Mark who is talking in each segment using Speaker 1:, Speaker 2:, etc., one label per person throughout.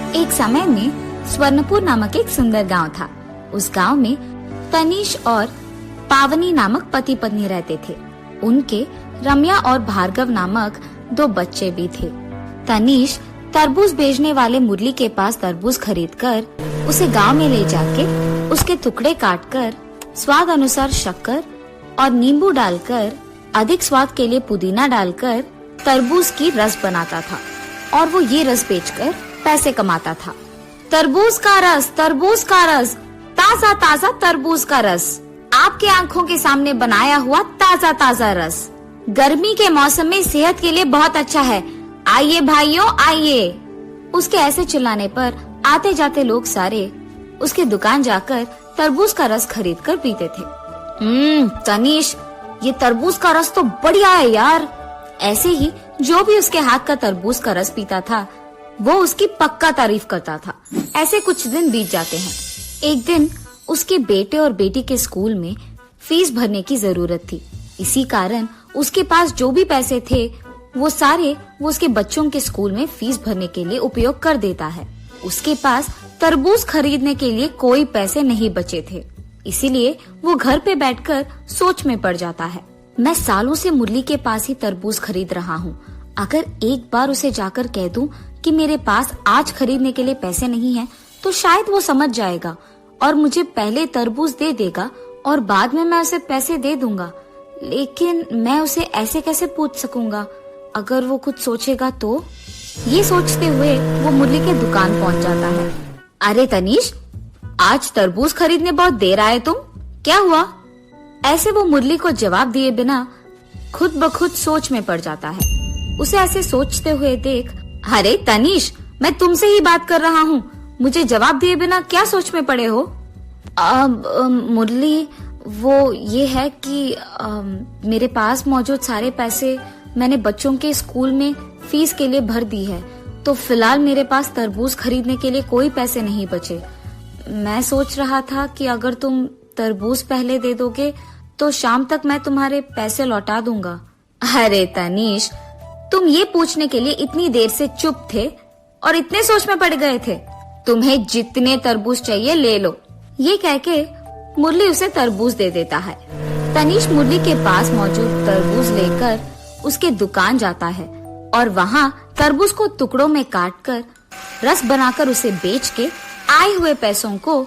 Speaker 1: एक समय में स्वर्णपुर नामक एक सुंदर गांव था। उस गांव में तनीश और पावनी नामक पति पत्नी रहते थे। उनके रम्या और भार्गव नामक 2 बच्चे भी थे। तनीश तरबूज बेचने वाले मुरली के पास तरबूज खरीदकर उसे गांव में ले जाके उसके टुकड़े काटकर स्वाद अनुसार शक्कर और नींबू डालकर अधिक स्वाद के लिए पुदीना डालकर तरबूज की रस बनाता था और वो ये रस बेचकर पैसे कमाता था। तरबूज का रस, तरबूज का रस, ताजा ताजा तरबूज का रस, आपके आंखों के सामने बनाया हुआ ताजा ताजा रस, गर्मी के मौसम में सेहत के लिए बहुत अच्छा है, आइए भाइयों आइए। उसके ऐसे चिल्लाने पर आते जाते लोग सारे उसके दुकान जाकर तरबूज का रस खरीद कर पीते थे। तनीश, ये तरबूज का रस तो बढ़िया है यार। ऐसे ही जो भी उसके हाथ का तरबूज का रस पीता था वो उसकी पक्का तारीफ करता था। ऐसे कुछ दिन बीत जाते हैं। एक दिन उसके बेटे और बेटी के स्कूल में फीस भरने की जरूरत थी। इसी कारण उसके पास जो भी पैसे थे वो सारे वो उसके बच्चों के स्कूल में फीस भरने के लिए उपयोग कर देता है। उसके पास तरबूज खरीदने के लिए कोई पैसे नहीं बचे थे, इसीलिए वो घर पे बैठकर सोच में पड़ जाता है। मैं सालों से मुरली के पास ही तरबूज खरीद रहा हूँ। अगर एक बार उसे जाकर कह दूं कि मेरे पास आज खरीदने के लिए पैसे नहीं हैं, तो शायद वो समझ जाएगा और मुझे पहले तरबूज दे देगा और बाद में मैं उसे पैसे दे दूंगा। लेकिन मैं उसे ऐसे कैसे पूछ सकूंगा? अगर वो कुछ सोचेगा तो? ये सोचते हुए वो मुरली के दुकान पहुंच जाता है। अरे तनीश, आज तरबूज खरीदने बहुत देर आए तुम, क्या हुआ? ऐसे वो मुरली को जवाब दिए बिना खुद ब खुद सोच में पड़ जाता है। उसे ऐसे सोचते हुए देख, अरे तनीश, मैं तुमसे ही बात कर रहा हूँ, मुझे जवाब दिए बिना क्या सोच में पड़े हो? मुरली, वो ये है कि मेरे पास मौजूद सारे पैसे मैंने बच्चों के स्कूल में फीस के लिए भर दी है, तो फिलहाल मेरे पास तरबूज खरीदने के लिए कोई पैसे नहीं बचे। मैं सोच रहा था कि अगर तुम तरबूज पहले दे दोगे तो शाम तक मैं तुम्हारे पैसे लौटा दूंगा। अरे तनीश, तुम ये पूछने के लिए इतनी देर से चुप थे और इतने सोच में पड़ गए थे? तुम्हें जितने तरबूज चाहिए ले लो। ये कह के मुरली उसे तरबूज दे देता है। तनीश मुरली के पास मौजूद तरबूज लेकर उसके दुकान जाता है और वहाँ तरबूज को टुकड़ों में काटकर रस बनाकर उसे बेच के आए हुए पैसों को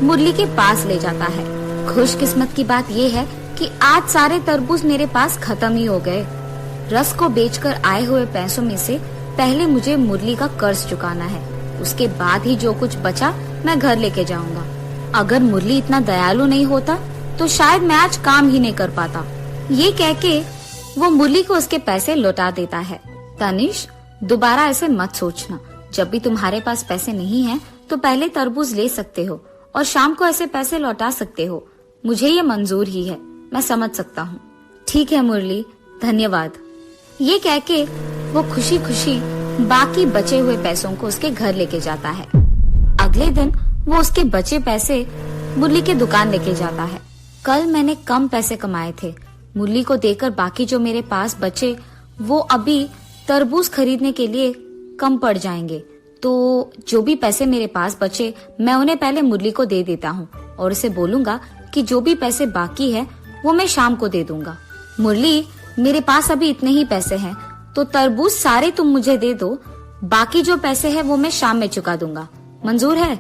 Speaker 1: मुरली के पास ले जाता है। खुशकिस्मत की बात ये है कि आज सारे तरबूज मेरे पास खत्म ही हो गए। रस को बेचकर आए हुए पैसों में से पहले मुझे मुरली का कर्ज चुकाना है, उसके बाद ही जो कुछ बचा मैं घर लेके जाऊंगा। अगर मुरली इतना दयालु नहीं होता तो शायद मैं आज काम ही नहीं कर पाता। ये कह के वो मुरली को उसके पैसे लौटा देता है। तनीश, दोबारा ऐसे मत सोचना। जब भी तुम्हारे पास पैसे नहीं हैं, तो पहले तरबूज ले सकते हो और शाम को ऐसे पैसे लौटा सकते हो। मुझे ये मंजूर ही है, मैं समझ सकता हूँ। ठीक है मुरली, धन्यवाद। ये कह के वो खुशी खुशी बाकी बचे हुए पैसों को उसके घर लेके जाता है। अगले दिन वो उसके बचे पैसे मुरली के दुकान लेके जाता है। कल मैंने कम पैसे कमाए थे, मुरली को देकर बाकी जो मेरे पास बचे वो अभी तरबूज खरीदने के लिए कम पड़ जाएंगे, तो जो भी पैसे मेरे पास बचे मैं उन्हें पहले मुरली को दे देता हूँ और उसे बोलूंगा कि जो भी पैसे बाकी है वो मैं शाम को दे दूंगा। मुरली, मेरे पास अभी इतने ही पैसे हैं, तो तरबूज सारे तुम मुझे दे दो, बाकी जो पैसे है वो मैं शाम में चुका दूंगा। मंजूर है?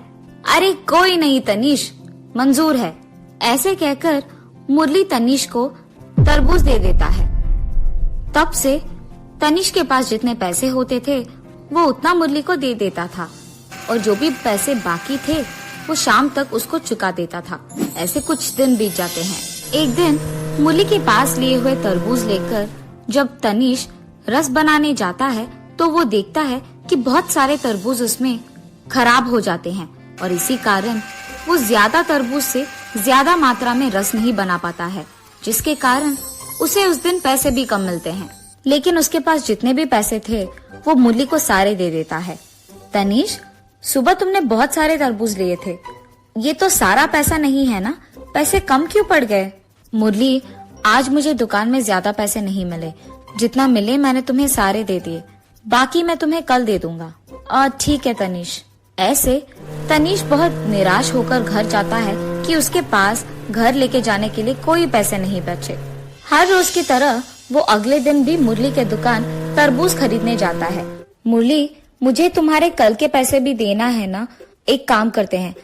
Speaker 1: अरे कोई नहीं तनीश, मंजूर है। ऐसे कहकर मुरली तनीश को तरबूज दे देता है। तब से तनीश के पास जितने पैसे होते थे वो उतना मुरली को दे देता था और जो भी पैसे बाकी थे वो शाम तक उसको चुका देता था। ऐसे कुछ दिन बीत जाते हैं। एक दिन मुरली के पास लिए हुए तरबूज लेकर जब तनीश रस बनाने जाता है तो वो देखता है कि बहुत सारे तरबूज उसमें खराब हो जाते हैं और इसी कारण वो ज्यादा तरबूज से ज्यादा मात्रा में रस नहीं बना पाता है, जिसके कारण उसे उस दिन पैसे भी कम मिलते हैं। लेकिन उसके पास जितने भी पैसे थे वो मुरली को सारे दे देता है। तनीश, सुबह तुमने बहुत सारे तरबूज लिए थे, ये तो सारा पैसा नहीं है ना, पैसे कम क्यों पड़ गए? मुरली, आज मुझे दुकान में ज्यादा पैसे नहीं मिले, जितना मिले मैंने तुम्हें सारे दे दिए, बाकी मैं तुम्हें कल दे दूंगा। ठीक है तनीश, ऐसे तनीश बहुत निराश होकर घर जाता है कि उसके पास घर लेके जाने के लिए कोई पैसे नहीं बचे। हर रोज की तरह वो अगले दिन भी मुरली के दुकान तरबूज खरीदने जाता है। मुरली, मुझे तुम्हारे कल के पैसे भी देना है ना। एक काम करते हैं,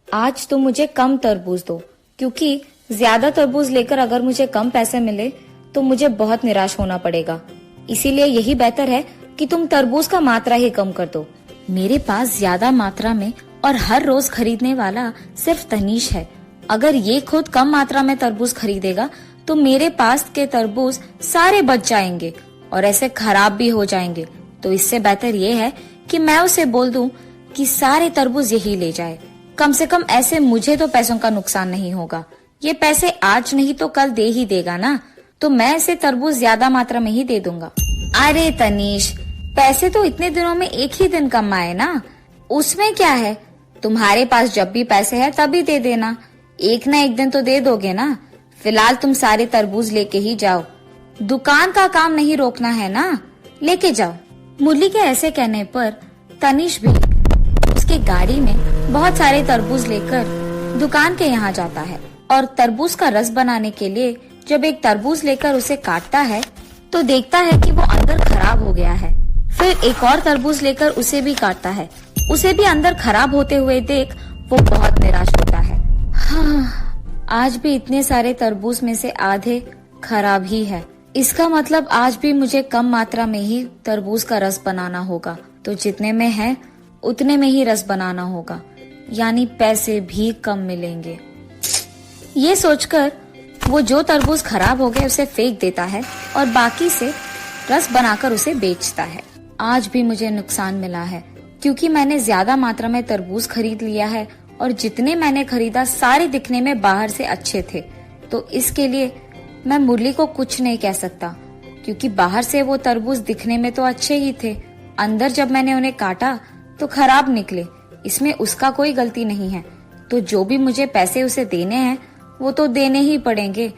Speaker 1: आज तुम मुझे कम तरबूज दो, क्योंकि ज्यादा तरबूज लेकर अगर मुझे कम पैसे मिले तो मुझे बहुत निराश होना पड़ेगा। इसीलिए यही बेहतर है कि तुम तरबूज का मात्रा ही कम कर दो। मेरे पास ज्यादा मात्रा में और हर रोज खरीदने वाला सिर्फ तनीश है। अगर ये खुद कम मात्रा में तरबूज खरीदेगा तो मेरे पास के तरबूज सारे बच जाएंगे और ऐसे खराब भी हो जाएंगे। तो इससे बेहतर ये है कि मैं उसे बोल दूं कि सारे तरबूज यही ले जाए। कम से कम ऐसे मुझे तो पैसों का नुकसान नहीं होगा। ये पैसे आज नहीं तो कल दे ही देगा ना, तो मैं इसे तरबूज ज्यादा मात्रा में ही दे दूंगा। अरे तनीश, पैसे तो इतने दिनों में एक ही दिन कमाए ना, उसमें क्या है। तुम्हारे पास जब भी पैसे है तभी दे देना, एक ना एक दिन तो दे दोगे ना। फिलहाल तुम सारे तरबूज लेके ही जाओ, दुकान का काम नहीं रोकना है ना, लेके जाओ। मुरली के ऐसे कहने पर तनीश भी उसके गाड़ी में बहुत सारे तरबूज लेकर दुकान के यहाँ जाता है और तरबूज का रस बनाने के लिए जब एक तरबूज लेकर उसे काटता है तो देखता है कि वो अंदर खराब हो गया है। फिर एक और तरबूज लेकर उसे भी काटता है, उसे भी अंदर खराब होते हुए देख वो बहुत निराश होता है। हाँ, आज भी इतने सारे तरबूज में से आधे खराब ही है। इसका मतलब आज भी मुझे कम मात्रा में ही तरबूज का रस बनाना होगा। तो जितने में है उतने में ही रस बनाना होगा, यानी पैसे भी कम मिलेंगे। ये सोचकर वो जो तरबूज खराब हो गए उसे फेंक देता है और बाकी से रस बनाकर उसे बेचता है। आज भी मुझे नुकसान मिला है क्योंकि मैंने ज्यादा मात्रा में तरबूज खरीद लिया है और जितने मैंने खरीदा सारे दिखने में बाहर से अच्छे थे। तो इसके लिए मैं मुरली को कुछ नहीं कह सकता, क्योंकि बाहर से वो तरबूज दिखने में तो अच्छे ही थे, अंदर जब मैंने उन्हें काटा तो खराब निकले। इसमें उसका कोई गलती नहीं है। तो जो भी मुझे पैसे उसे देने हैं वो तो देने ही पड़ेंगे।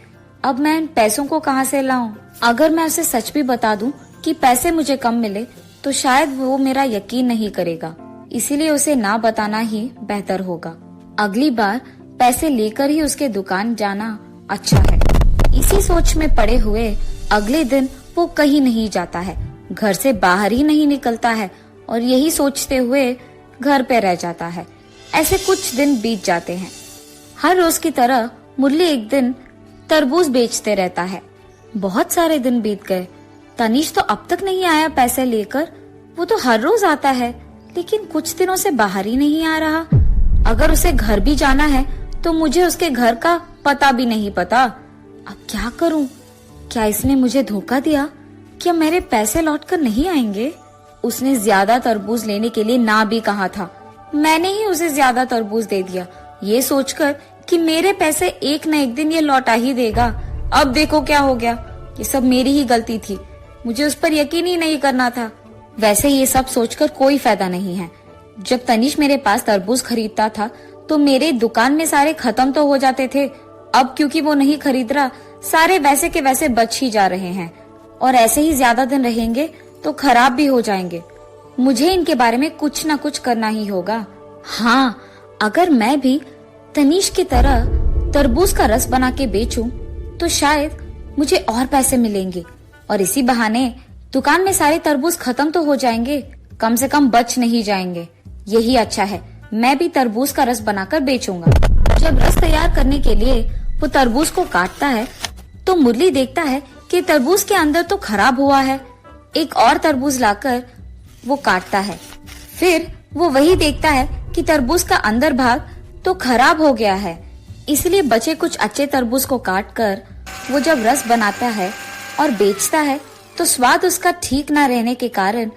Speaker 1: अब मैं इन पैसों को कहाँ से लाऊं? अगर मैं उसे सच भी बता दूं कि पैसे मुझे कम मिले तो शायद वो मेरा यकीन नहीं करेगा। इसीलिए उसे ना बताना ही बेहतर होगा। अगली बार पैसे लेकर ही उसके दुकान जाना अच्छा है। इसी सोच में पड़े हुए अगले दिन वो कहीं नहीं जाता है, घर से बाहर ही नहीं निकलता है और यही सोचते हुए घर पे रह जाता है। ऐसे कुछ दिन बीत जाते हैं। हर रोज की तरह मुरली एक दिन तरबूज बेचते रहता है। बहुत सारे दिन बीत गए। तनीश तो अब तक नहीं आया पैसे लेकर। वो तो हर रोज आता है लेकिन कुछ दिनों से बाहर ही नहीं आ रहा। अगर उसे घर भी जाना है तो मुझे उसके घर का पता भी नहीं पता। अब क्या करूं? क्या इसने मुझे धोखा दिया? क्या मेरे पैसे लौटकर नहीं आएंगे? उसने ज्यादा तरबूज लेने के लिए ना भी कहा था, मैंने ही उसे ज्यादा तरबूज दे दिया, ये सोचकर कि मेरे पैसे एक न एक दिन ये लौटा ही देगा। अब देखो क्या हो गया। ये सब मेरी ही गलती थी, मुझे उस पर यकीन ही नहीं करना था। वैसे ये सब सोचकर कोई फायदा नहीं है। जब तनीश मेरे पास तरबूज खरीदता था तो मेरे दुकान में सारे खत्म तो हो जाते थे। अब क्योंकि वो नहीं खरीद रहा, सारे वैसे के वैसे बच ही जा रहे हैं और ऐसे ही ज्यादा दिन रहेंगे तो खराब भी हो जाएंगे। मुझे इनके बारे में कुछ न कुछ करना ही होगा। हाँ, अगर मैं भी तनीश की तरह तरबूज का रस बना के बेचूं तो शायद मुझे और पैसे मिलेंगे और इसी बहाने दुकान में सारे तरबूज खत्म तो हो जाएंगे, कम से कम बच नहीं जाएंगे। यही अच्छा है, मैं भी तरबूज का रस बनाकर बेचूंगा। जब रस तैयार करने के लिए वो तरबूज को काटता है तो मुरली देखता है कि तरबूज के अंदर तो खराब हुआ है। एक और तरबूज लाकर वो काटता है। फिर वो वही देखता है कि तरबूज का अंदर भाग तो खराब हो गया है। इसलिए बचे कुछ अच्छे तरबूज को काटकर वो जब रस बनाता है और बेचता है तो स्वाद उसका ठीक न रहने के कारण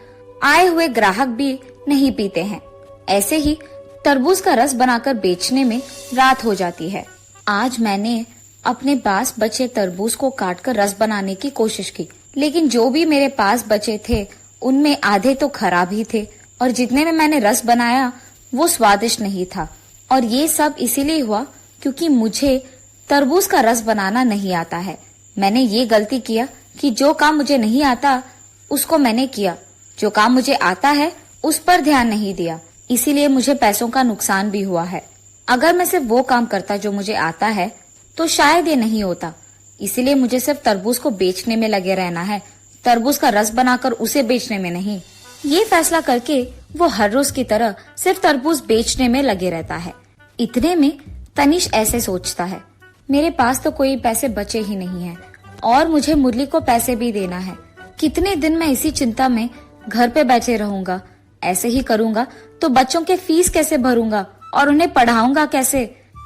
Speaker 1: आए हुए ग्राहक भी नहीं पीते हैं। ऐसे ही तरबूज का रस बनाकर बेचने में रात हो जाती है। आज मैंने अपने पास बचे तरबूज को काटकर रस बनाने की कोशिश की, लेकिन जो भी मेरे पास बचे थे उनमें आधे तो खराब ही थे और जितने में मैंने रस बनाया वो स्वादिष्ट नहीं था। और ये सब इसीलिए हुआ क्योंकि मुझे तरबूज का रस बनाना नहीं आता है। मैंने ये गलती किया कि जो काम मुझे नहीं आता उसको मैंने किया, जो काम मुझे आता है उस पर ध्यान नहीं दिया। इसीलिए मुझे पैसों का नुकसान भी हुआ है। अगर मैं सिर्फ वो काम करता जो मुझे आता है तो शायद ये नहीं होता। इसीलिए मुझे सिर्फ तरबूज को बेचने में लगे रहना है, तरबूज का रस बनाकर उसे बेचने में नहीं। ये फैसला करके वो हर रोज की तरह सिर्फ तरबूज बेचने में लगे रहता है। इतने में तनिष ऐसे सोचता है, मेरे पास तो कोई पैसे बचे ही नहीं हैं और मुझे मुरली को पैसे भी देना है। कितने दिन मैं इसी चिंता में घर पे बैठे रहूंगा। ऐसे ही करूंगा तो बच्चों के फीस कैसे भरूंगा और उन्हें पढ़ाऊंगा कैसे?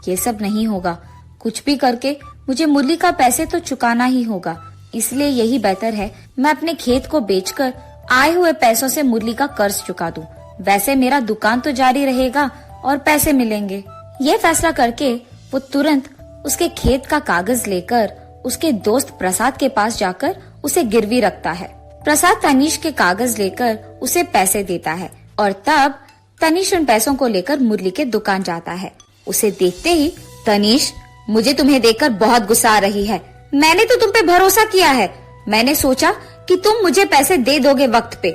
Speaker 1: ये सब नहीं होगा। कुछ भी करके मुझे मुरली का पैसे तो चुकाना ही होगा। इसलिए यही बेहतर है मैं अपने खेत को बेचकर आए हुए पैसों से मुरली का कर्ज चुका दूं। वैसे मेरा दुकान तो जारी रहेगा और पैसे मिलेंगे। ये फैसला करके वो तुरंत उसके खेत का कागज लेकर उसके दोस्त प्रसाद के पास जाकर उसे गिरवी रखता है। प्रसाद तनिष के कागज लेकर उसे पैसे देता है और तब तनिष उन पैसों को लेकर मुरली के दुकान जाता है। उसे देखते ही, तनिष, मुझे तुम्हें देखकर बहुत गुस्सा आ रही है। मैंने तो तुम पे भरोसा किया है। मैंने सोचा कि तुम मुझे पैसे दे दोगे वक्त पे,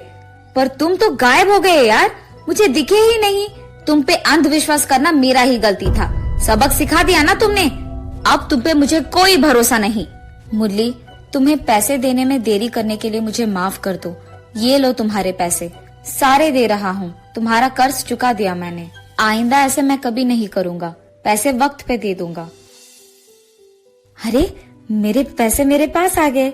Speaker 1: पर तुम तो गायब हो गए यार, मुझे दिखे ही नहीं। तुम पे अंधविश्वास करना मेरा ही गलती था। सबक सिखा दिया ना तुमने। अब तुम पे मुझे कोई भरोसा नहीं। मुरली, तुम्हें पैसे देने में देरी करने के लिए मुझे माफ कर दो। ये लो तुम्हारे पैसे, सारे दे रहा हूँ। तुम्हारा कर्ज चुका दिया मैंने। आइंदा ऐसे मैं कभी नहीं करूँगा। पैसे वक्त पे दे दूंगा। अरे, मेरे पैसे मेरे पास आ गए।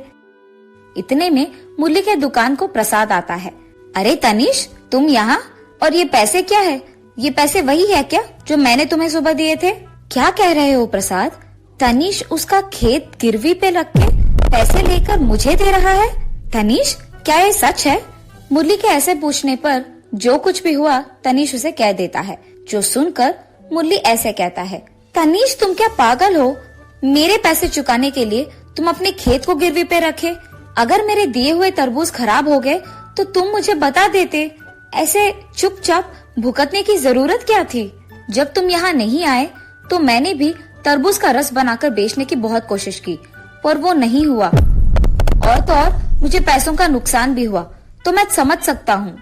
Speaker 1: इतने में मुरली के दुकान को प्रसाद आता है। अरे तनिष, तुम यहाँ? और ये पैसे क्या है? ये पैसे वही है क्या जो मैंने तुम्हें सुबह दिए थे? क्या कह रहे हो प्रसाद? तनिष उसका खेत गिरवी पे रख के पैसे लेकर मुझे दे रहा है? तनिष, क्या ये सच है? मुरली के ऐसे पूछने पर जो कुछ भी हुआ तनिष उसे कह देता है। जो सुनकर मुरली ऐसे कहता है, तनिष, तुम क्या पागल हो? मेरे पैसे चुकाने के लिए तुम अपने खेत को गिरवी पे रखे। अगर मेरे दिए हुए तरबूज खराब हो गए तो तुम मुझे बता देते। ऐसे चुपचाप भुगतने की जरूरत क्या थी? जब तुम यहाँ नहीं आए तो मैंने भी तरबूज का रस बनाकर बेचने की बहुत कोशिश की, पर वो नहीं हुआ। और तो और मुझे पैसों का नुकसान भी हुआ, तो मैं समझ सकता हूँ।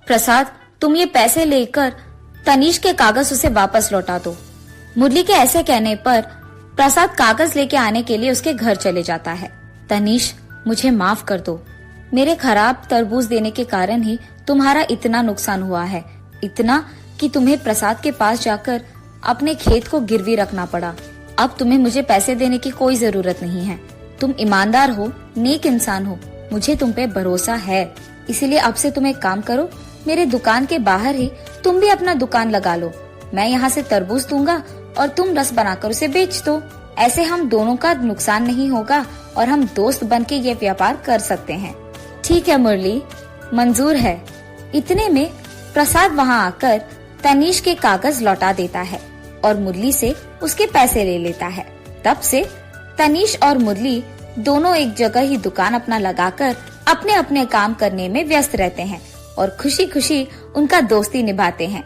Speaker 1: प्रसाद, तुम ये पैसे लेकर तनिष के कागज उसे वापस लौटा दो। मुरली के ऐसे कहने पर प्रसाद कागज लेके आने के लिए उसके घर चले जाता है। तनिष, मुझे माफ कर दो। मेरे खराब तरबूज देने के कारण ही तुम्हारा इतना नुकसान हुआ है, इतना कि तुम्हें प्रसाद के पास जाकर अपने खेत को गिरवी रखना पड़ा। अब तुम्हें मुझे पैसे देने की कोई जरूरत नहीं है। तुम ईमानदार हो, नेक इंसान हो, मुझे तुम पे भरोसा है। इसीलिए अब से तुम एक काम करो, मेरे दुकान के बाहर ही तुम भी अपना दुकान लगा लो। मैं यहाँ से तरबूज दूंगा और तुम रस बनाकर उसे बेच दो। ऐसे हम दोनों का नुकसान नहीं होगा और हम दोस्त बनके ये व्यापार कर सकते हैं। ठीक है मुरली, मंजूर है। इतने में प्रसाद वहाँ आकर तनिष के कागज लौटा देता है और मुरली से उसके पैसे ले लेता है। तब से तनिष और मुरली दोनों एक जगह ही दुकान अपना लगाकर अपने अपने काम करने में व्यस्त रहते हैं और खुशी खुशी उनका दोस्ती निभाते हैं।